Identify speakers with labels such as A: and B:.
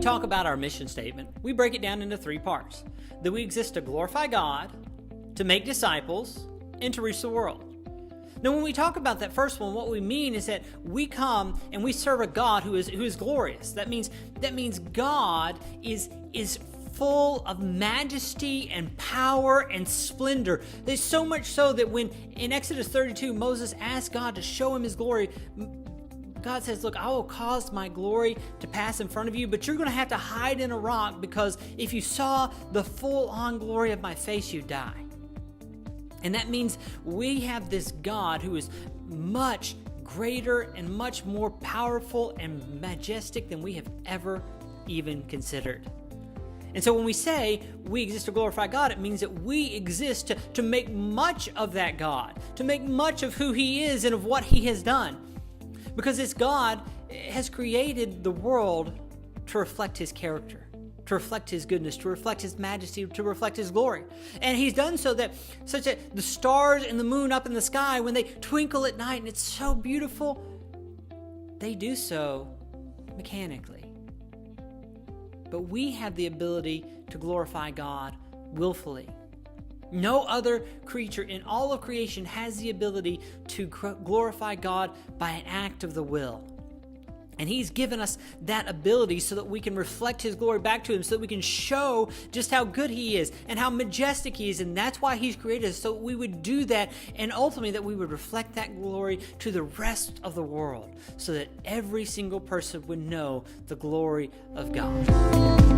A: talk about our mission statement, we break it down into 3 parts. That we exist to glorify God, to make disciples, and to reach the world. Now, when we talk about that first one, what we mean is that we come and we serve a God who is glorious. That means God is full of majesty and power and splendor. There's so much so that when in Exodus 32, Moses asked God to show him his glory, God says, look, I will cause my glory to pass in front of you, but you're going to have to hide in a rock, because if you saw the full-on glory of my face, you'd die. And that means we have this God who is much greater and much more powerful and majestic than we have ever even considered. And so when we say we exist to glorify God, it means that we exist to make much of that God, to make much of who He is and of what He has done. Because this God has created the world to reflect His character, to reflect His goodness, to reflect His majesty, to reflect His glory. And He's done so that such that the stars and the moon up in the sky, when they twinkle at night and it's so beautiful, they do so mechanically. But we have the ability to glorify God willfully. No other creature in all of creation has the ability to glorify God by an act of the will. And He's given us that ability so that we can reflect His glory back to Him, so that we can show just how good He is and how majestic He is. And that's why He's created us, so we would do that, and ultimately that we would reflect that glory to the rest of the world, so that every single person would know the glory of God.